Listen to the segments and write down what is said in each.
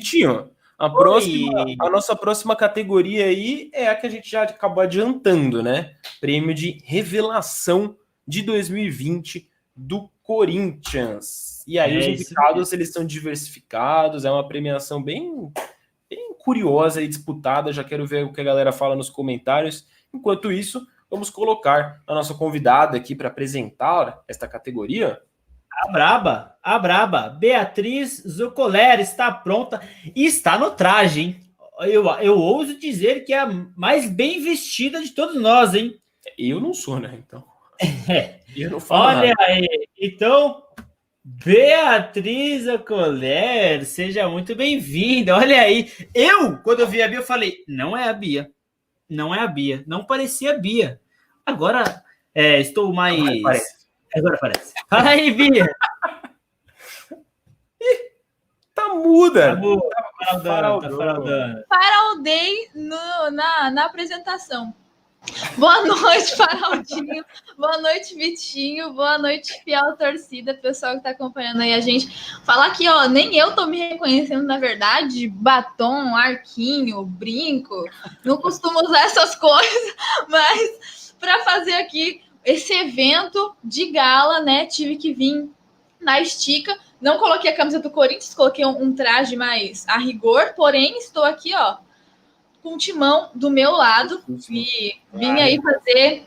Vitinho, Oi. a nossa próxima categoria aí é a que a gente já acabou adiantando, né? Prêmio de revelação de 2020 do Corinthians. E aí os Isso indicados, eles são diversificados, é uma premiação bem curiosa e disputada. Já quero ver o que a galera fala nos comentários. Enquanto isso, vamos colocar a nossa convidada aqui para apresentar esta categoria. A braba. Beatriz Zucoler está pronta e está no traje, hein? Eu ouso dizer que é a mais bem vestida de todos nós, hein? Eu não sou, né? Então, eu não falo Olha nada. aí. Então, Beatriz Zucoler, seja muito bem-vinda. Olha aí. Quando eu vi a Bia, eu falei, não é a Bia. Não é a Bia. Não parecia a Bia. Agora, estou mais... Agora parece. Fala aí, Bia. Tá muda. Tá fraudando. Faraudei na apresentação. Boa noite, Faraldinho. Boa noite, Vitinho. Boa noite, fiel torcida, pessoal que tá acompanhando aí a gente. Falar aqui, ó, nem eu tô me reconhecendo, na verdade. Batom, arquinho, brinco. Não costumo usar essas coisas, mas para fazer aqui esse evento de gala, né, tive que vir na estica. Não coloquei a camisa do Corinthians, coloquei um traje mais a rigor, porém estou aqui, ó, com o timão do meu lado e vim aí fazer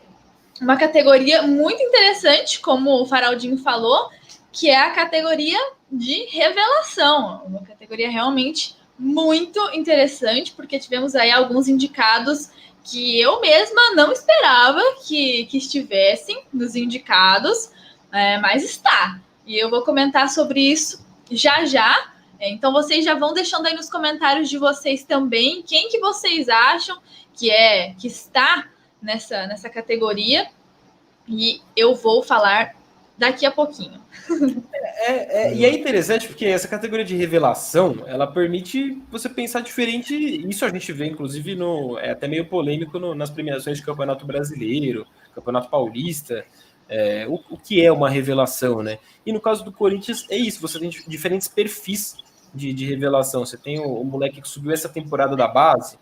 uma categoria muito interessante, como o Faraldinho falou, que é a categoria de revelação. Uma categoria realmente muito interessante, porque tivemos aí alguns indicados que eu mesma não esperava que estivessem nos indicados, mas está. E eu vou comentar sobre isso já. Então vocês já vão deixando aí nos comentários de vocês também quem que vocês acham que está nessa categoria, e eu vou falar daqui a pouquinho. E é interessante porque essa categoria de revelação, ela permite você pensar diferente. Isso a gente vê, inclusive, é até meio polêmico nas premiações de Campeonato Brasileiro, Campeonato Paulista. O que é uma revelação, né? E no caso do Corinthians, é isso. Você tem diferentes perfis de revelação. Você tem o moleque que subiu essa temporada da base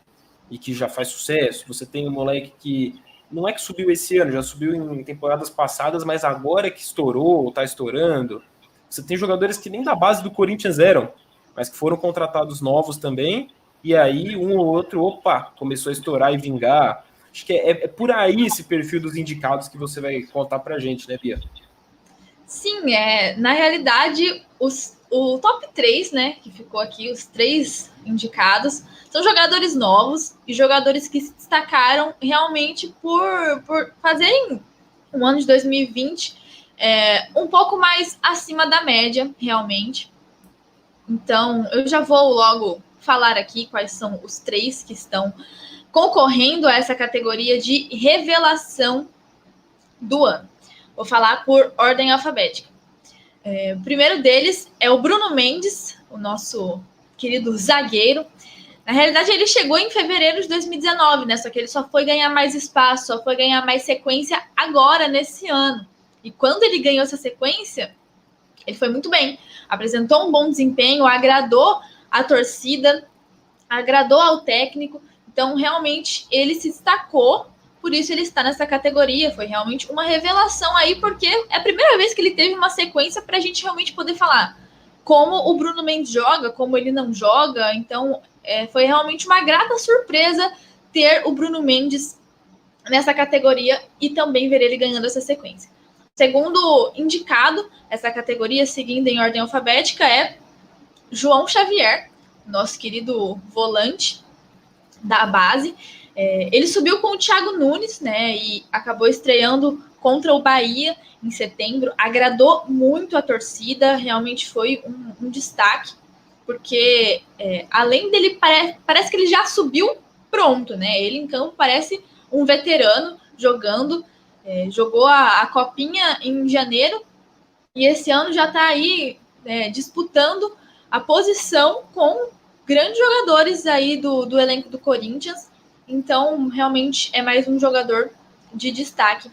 e que já faz sucesso. Você tem o moleque que não é que subiu esse ano, já subiu em temporadas passadas, mas agora que estourou, tá estourando. Você tem jogadores que nem da base do Corinthians eram, mas que foram contratados novos também, e aí um ou outro, começou a estourar e vingar. Acho que é por aí esse perfil dos indicados que você vai contar pra gente, né, Bia? Sim, na realidade, o top 3, né, que ficou aqui, os 3 indicados, são jogadores novos e jogadores que se destacaram realmente por fazerem um ano de 2020 um pouco mais acima da média, realmente. Então, eu já vou logo falar aqui quais são os 3 que estão concorrendo a essa categoria de revelação do ano. Vou falar por ordem alfabética. O primeiro deles é o Bruno Mendes, o nosso querido zagueiro. Na realidade, ele chegou em fevereiro de 2019, né? Só que ele só foi ganhar mais espaço, só foi ganhar mais sequência agora, nesse ano. E quando ele ganhou essa sequência, ele foi muito bem. Apresentou um bom desempenho, agradou a torcida, agradou ao técnico. Então, realmente, ele se destacou. Por isso ele está nessa categoria. Foi realmente uma revelação aí, porque é a primeira vez que ele teve uma sequência para a gente realmente poder falar como o Bruno Mendes joga, como ele não joga. Então, foi realmente uma grata surpresa ter o Bruno Mendes nessa categoria e também ver ele ganhando essa sequência. Segundo indicado, essa categoria, seguindo em ordem alfabética, é João Xavier, nosso querido volante da base. Ele subiu com o Thiago Nunes, né, e acabou estreando contra o Bahia em setembro. Agradou muito a torcida, realmente foi um destaque, porque além dele, parece que ele já subiu pronto, né? Ele em campo parece um veterano jogando, jogou a Copinha em janeiro e esse ano já está aí disputando a posição com grandes jogadores aí do elenco do Corinthians. Então, realmente é mais um jogador de destaque.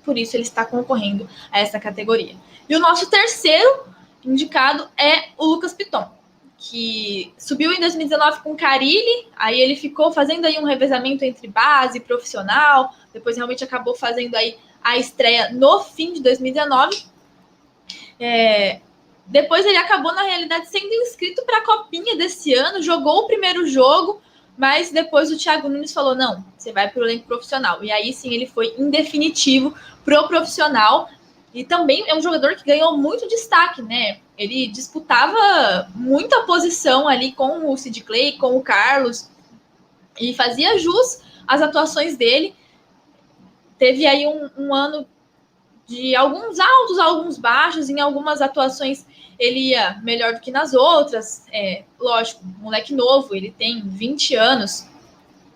Por isso, ele está concorrendo a essa categoria. E o nosso terceiro indicado é o Lucas Piton, que subiu em 2019 com o Carille, aí ele ficou fazendo aí um revezamento entre base e profissional, depois realmente acabou fazendo aí a estreia no fim de 2019. Depois ele acabou, na realidade, sendo inscrito para a Copinha desse ano, jogou o primeiro jogo, mas depois o Thiago Nunes falou, não, você vai para o elenco profissional. E aí sim ele foi em definitivo pro profissional. E também é um jogador que ganhou muito destaque, né? Ele disputava muita posição ali com o Sid Clay, com o Carlos, e fazia jus às atuações dele. Teve aí um ano de alguns altos, alguns baixos, em algumas atuações ele ia melhor do que nas outras. Lógico, moleque novo, ele tem 20 anos,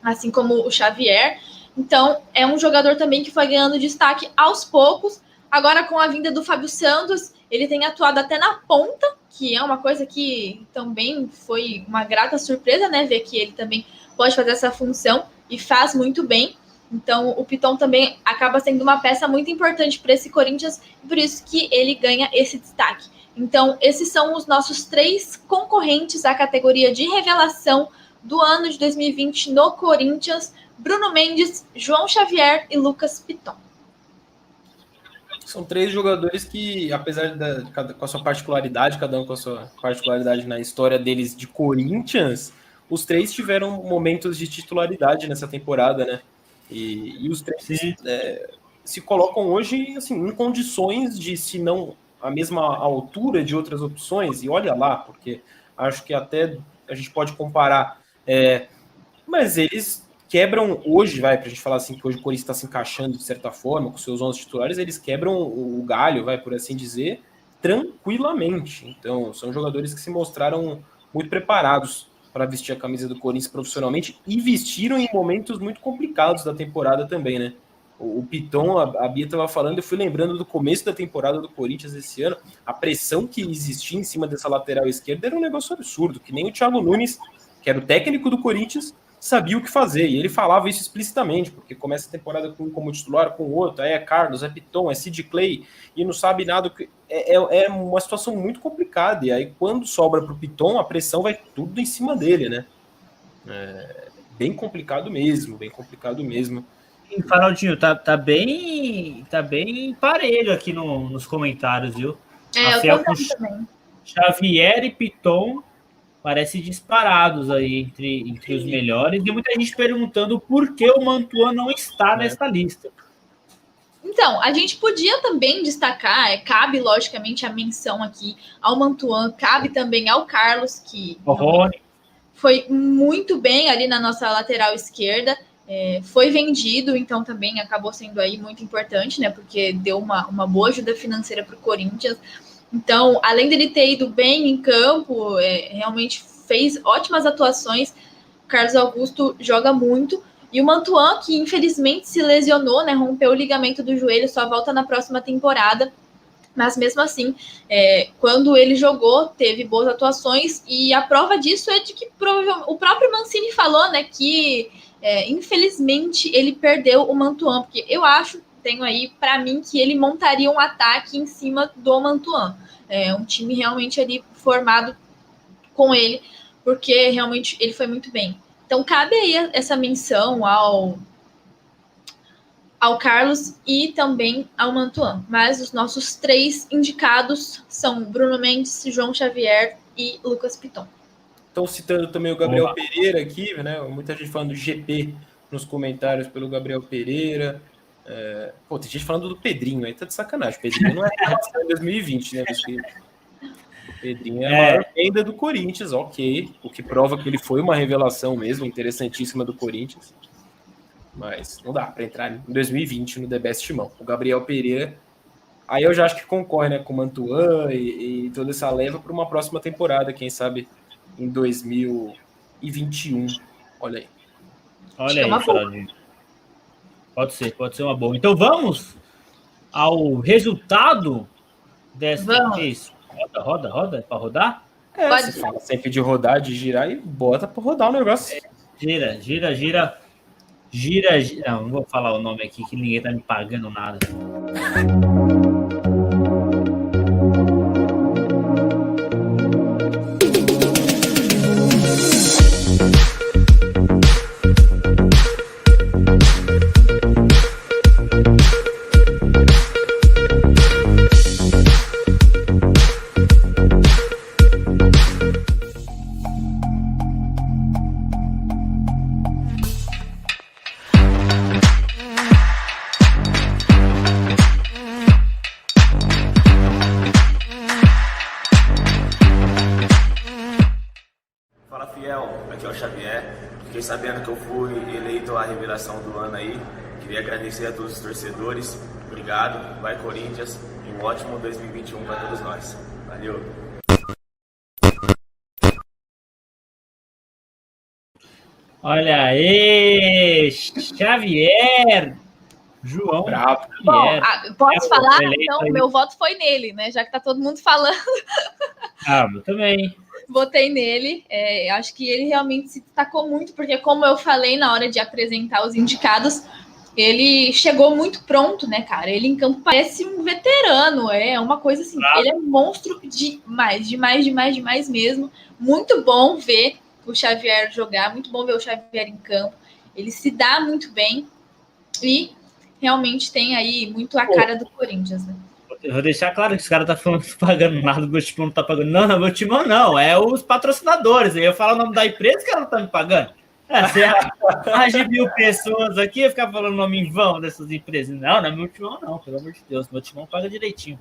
assim como o Xavier. Então, é um jogador também que foi ganhando destaque aos poucos. Agora, com a vinda do Fábio Santos, ele tem atuado até na ponta, que é uma coisa que também foi uma grata surpresa, né? Ver que ele também pode fazer essa função e faz muito bem. Então, o Piton também acaba sendo uma peça muito importante para esse Corinthians, e por isso que ele ganha esse destaque. Então, esses são os nossos 3 concorrentes à categoria de revelação do ano de 2020 no Corinthians: Bruno Mendes, João Xavier e Lucas Piton. São 3 jogadores que, apesar com a sua particularidade, cada um com a sua particularidade na história deles de Corinthians, os 3 tiveram momentos de titularidade nessa temporada, né? E os 3 se colocam hoje assim, em condições de, se não a mesma altura de outras opções, e olha lá, porque acho que até a gente pode comparar, mas eles quebram hoje, para a gente falar assim, que hoje o Corinthians está se encaixando de certa forma com seus 11 titulares, eles quebram o galho, por assim dizer, tranquilamente. Então, são jogadores que se mostraram muito preparados para vestir a camisa do Corinthians profissionalmente e vestiram em momentos muito complicados da temporada também, né? O Piton, a Bia estava falando, eu fui lembrando do começo da temporada do Corinthians esse ano, a pressão que existia em cima dessa lateral esquerda era um negócio absurdo, que nem o Thiago Nunes, que era o técnico do Corinthians, sabia o que fazer, e ele falava isso explicitamente, porque começa a temporada com um como titular, com o outro, aí é Carlos, é Piton, é Sid Clay, e não sabe nada, é uma situação muito complicada, e aí quando sobra para o Piton, a pressão vai tudo em cima dele, né? Bem complicado mesmo, E, Faraldinho, tá bem parelho aqui nos comentários, viu? Eu também. Xavier e Piton parece disparados aí entre os melhores, e muita gente perguntando por que o Mantuan não está nessa lista. Então, a gente podia também destacar, cabe logicamente a menção aqui ao Mantuan, cabe também ao Carlos, que foi muito bem ali na nossa lateral esquerda, foi vendido, então também acabou sendo aí muito importante, né? Porque deu uma boa ajuda financeira para o Corinthians. Então, além dele ter ido bem em campo, realmente fez ótimas atuações, o Carlos Augusto joga muito. E o Mantuan, que infelizmente se lesionou, né, rompeu o ligamento do joelho, só volta na próxima temporada. Mas mesmo assim, quando ele jogou, teve boas atuações. E a prova disso é de que o próprio Mancini falou, né, que infelizmente ele perdeu o Mantuan, porque eu tenho aí para mim que ele montaria um ataque em cima do Mantuan. Um time realmente ali formado com ele, porque realmente ele foi muito bem. Então cabe aí essa menção ao Carlos e também ao Mantuan. Mas os nossos 3 indicados são Bruno Mendes, João Xavier e Lucas Piton. Estão citando também o Gabriel Pereira aqui, né? Muita gente falando do GP nos comentários pelo Gabriel Pereira. Tem gente falando do Pedrinho, aí tá de sacanagem. O Pedrinho não é relação em 2020, né? O Pedrinho é a maior venda do Corinthians, ok. O que prova que ele foi uma revelação mesmo, interessantíssima do Corinthians. Mas não dá para entrar em 2020 no The Best Timão. O Gabriel Pereira, aí eu já acho que concorre, né, com o Mantuan e toda essa leva para uma próxima temporada, quem sabe em 2021. Olha aí. Olha aí, Faraldinho. Pode ser uma boa. Então vamos ao resultado dessa vez. Roda para rodar? Você fala sempre de rodar, de girar, e bota para rodar o negócio. Gira. Não vou falar o nome aqui, que ninguém tá me pagando nada. Xavier. Fiquei sabendo que eu fui eleito a revelação do ano aí. Queria agradecer a todos os torcedores. Obrigado, vai Corinthians e um ótimo 2021 para todos nós. Valeu! Olha aí, Xavier! João Bravo. Bom, posso falar? Então, meu voto foi nele, né? Já que tá todo mundo falando. Eu também. Votei nele. Acho que ele realmente se destacou muito, porque como eu falei na hora de apresentar os indicados, ele chegou muito pronto, né, cara? Ele em campo parece um veterano, é uma coisa assim. Ele é um monstro demais mesmo. Muito bom ver o Xavier jogar, muito bom ver o Xavier em campo. Ele se dá muito bem e realmente tem aí muito a cara do Corinthians, né? Eu vou deixar claro que esse cara tá falando que não tá pagando nada, meu timão não tá pagando. Não, meu timão não, é os patrocinadores. Eu falo o nome da empresa que ela não tá me pagando. Mais de 1.000 pessoas aqui, eu ficar falando o nome em vão dessas empresas. Não é meu timão não, pelo amor de Deus. Meu timão paga direitinho.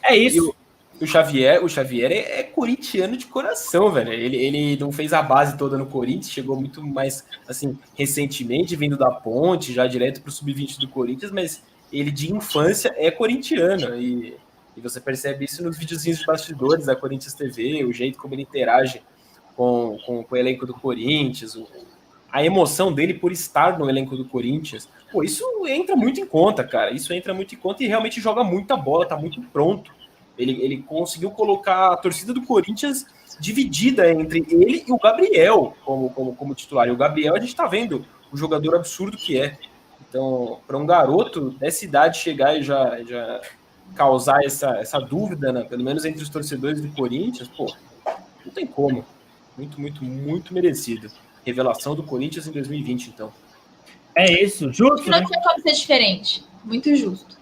É isso. O Xavier é corintiano de coração, velho. Ele não fez a base toda no Corinthians, chegou muito mais, assim, recentemente, vindo da Ponte, já direto pro Sub-20 do Corinthians, mas ele de infância é corintiano. E você percebe isso nos videozinhos de bastidores da Corinthians TV, o jeito como ele interage com o elenco do Corinthians, a emoção dele por estar no elenco do Corinthians. Pô, isso entra muito em conta, cara. Isso entra muito em conta e realmente joga muita bola, tá muito pronto. Ele conseguiu colocar a torcida do Corinthians dividida entre ele e o Gabriel como titular. E o Gabriel, a gente tá vendo o jogador absurdo que é. Então, para um garoto dessa idade chegar e já causar essa dúvida, né, pelo menos entre os torcedores do Corinthians, pô, não tem como. Muito merecido. Revelação do Corinthians em 2020, então. É isso, justo, Não né? tinha como ser diferente. Muito justo.